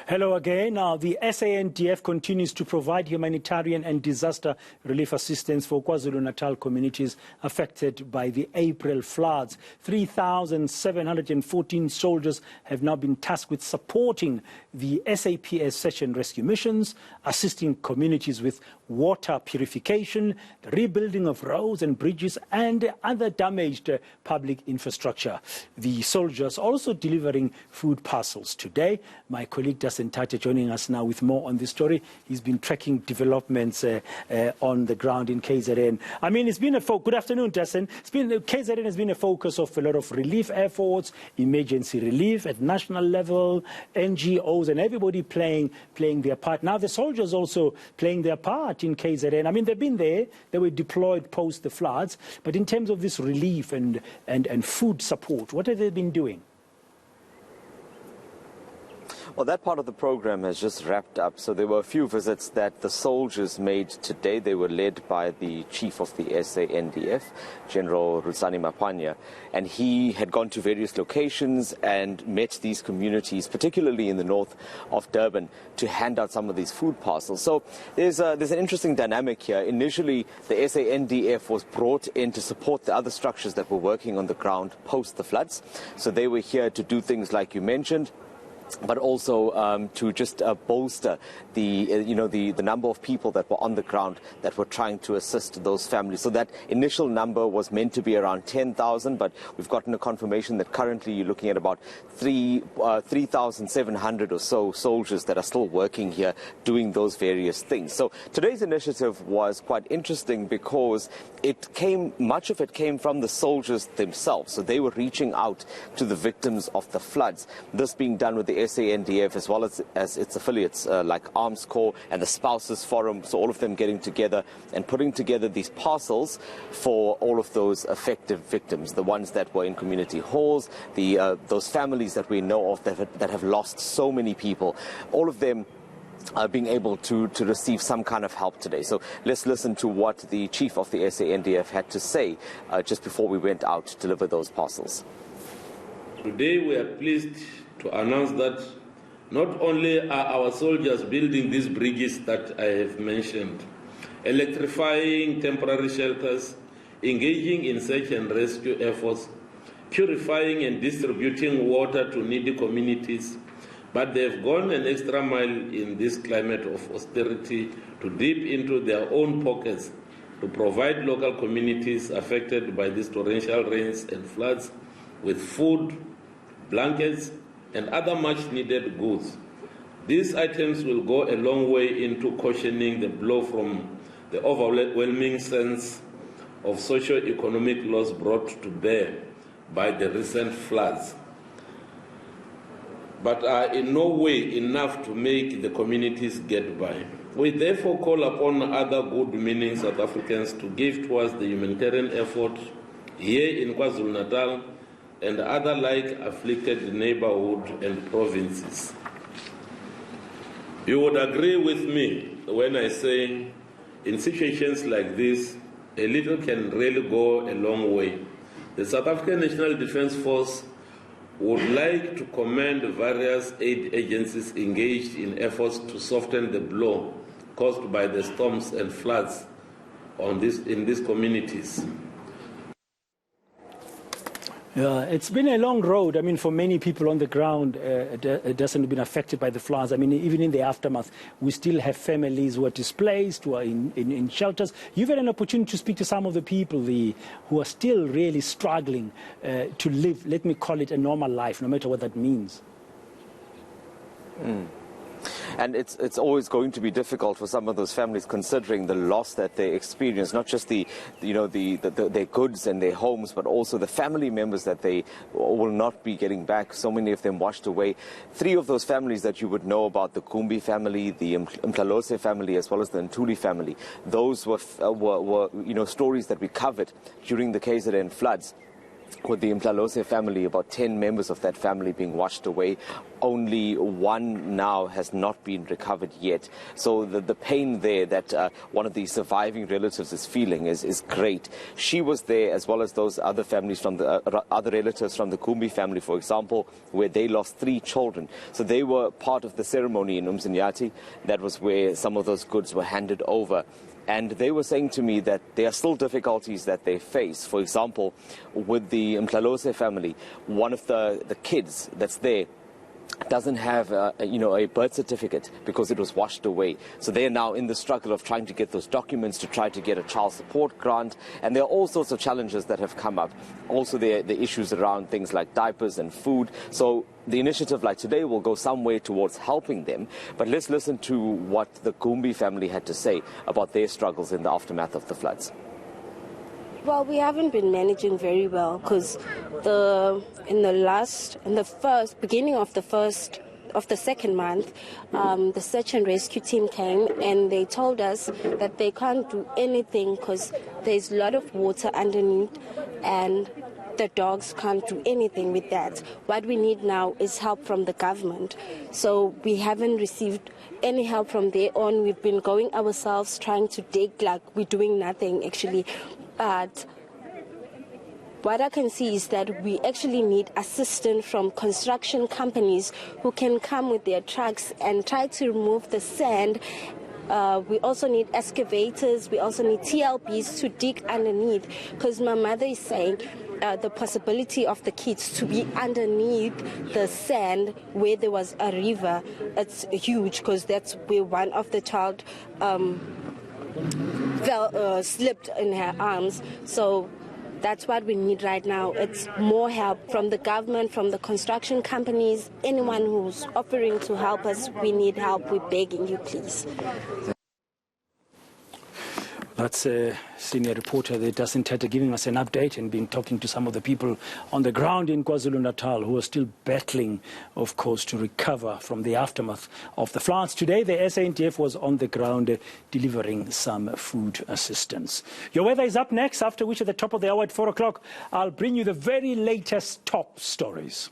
Hello again. Now, the SANDF continues to provide humanitarian and disaster relief assistance for KwaZulu-Natal communities affected by the April floods. 3,714 soldiers have now been tasked with supporting the SAPS search and rescue missions, assisting communities with water purification, the rebuilding of roads and bridges, and other damaged public infrastructure. The soldiers also delivering food parcels today. My colleague Dasen Thathiah joining us now with more on this story. He's been tracking developments on the ground in KZN. I mean, it's been a good afternoon, Dasen. KZN has been a focus of a lot of relief efforts, emergency relief at national level, NGOs, and everybody playing their part. Now the soldiers also playing their part in KZN. I mean, they've been there. They were deployed post the floods. But in terms of this relief and food support, what have they been doing? Well, that part of the program has just wrapped up. So there were a few visits that the soldiers made today. They were led by the chief of the SANDF, General Dasen Thathiah, and he had gone to various locations and met these communities, particularly in the north of Durban, to hand out some of these food parcels. So there's an interesting dynamic here. Initially, the SANDF was brought in to support the other structures that were working on the ground post the floods. So they were here to do things like you mentioned, but also to just bolster the number of people that were on the ground that were trying to assist those families. So that initial number was meant to be around 10,000, but we've gotten a confirmation that currently you're looking at about 3,700 or so soldiers that are still working here doing those various things. So today's initiative was quite interesting because much of it came from the soldiers themselves. So they were reaching out to the victims of the floods. This being done with the SANDF as well as its affiliates like Arms Corps and the Spouses Forum, so all of them getting together and putting together these parcels for all of those affected victims, the ones that were in community halls, those families that we know of that have lost so many people, all of them being able to receive some kind of help today. So let's listen to what the chief of the SANDF had to say just before we went out to deliver those parcels. Today we are pleased to announce that not only are our soldiers building these bridges that I have mentioned, electrifying temporary shelters, engaging in search and rescue efforts, purifying and distributing water to needy communities, but they've gone an extra mile in this climate of austerity to dip into their own pockets to provide local communities affected by these torrential rains and floods with food, blankets, and other much-needed goods. These items will go a long way into cushioning the blow from the overwhelming sense of socio-economic loss brought to bear by the recent floods, but are in no way enough to make the communities get by. We therefore call upon other good-meaning South Africans to give towards the humanitarian effort here in KwaZulu-Natal and other like afflicted neighborhoods and provinces. You would agree with me when I say in situations like this, a little can really go a long way. The South African National Defence Force would like to commend various aid agencies engaged in efforts to soften the blow caused by the storms and floods in these communities. It's been a long road. I mean, for many people on the ground, it hasn't been affected by the floods. I mean, even in the aftermath, we still have families who are displaced, who are in shelters. You've had an opportunity to speak to some of the people who are still really struggling to live, let me call it, a normal life, no matter what that means. And it's always going to be difficult for some of those families, considering the loss that they experience, not just their goods and their homes, but also the family members that they will not be getting back. So many of them washed away. 3 of those families that you would know about, the Kumbi family, the Mhlalose family, as well as the Ntuli family, those were stories that we covered during the KZN floods. with the Mhlalose family, about 10 members of that family being washed away. Only one now has not been recovered yet. So the pain there that one of the surviving relatives is feeling is great. She was there, as well as those other families from the other relatives from the Kumbi family, for example, where they lost 3 children. So they were part of the ceremony in Umzinyathi. That was where some of those goods were handed over. And they were saying to me that there are still difficulties that they face. For example, with the Mhlalose family, one of the kids that's there doesn't have a birth certificate because it was washed away. So they are now in the struggle of trying to get those documents to try to get a child support grant. And there are all sorts of challenges that have come up. Also, there are the issues around things like diapers and food. So the initiative like today will go some way towards helping them. But let's listen to what the Kumbi family had to say about their struggles in the aftermath of the floods. Well, we haven't been managing very well because in the beginning of the second month, the search and rescue team came and they told us that they can't do anything because there's a lot of water underneath and the dogs can't do anything with that. What we need now is help from the government. So we haven't received any help from there on. We've been going ourselves trying to dig like we're doing nothing actually. But what I can see is that we actually need assistance from construction companies who can come with their trucks and try to remove the sand. We also need excavators. We also need TLBs to dig underneath, because my mother is saying the possibility of the kids to be underneath the sand where there was a river, it's huge, because that's where one of the child slipped in her arms. So that's what we need right now. It's more help from the government, from the construction companies, anyone who's offering to help us. We need help. We're begging you, please. That's a senior reporter there, Dasen Thathiah, giving us an update and been talking to some of the people on the ground in KwaZulu-Natal who are still battling, of course, to recover from the aftermath of the floods. Today, the SANDF was on the ground delivering some food assistance. Your weather is up next, after which at the top of the hour at 4 o'clock, I'll bring you the very latest top stories.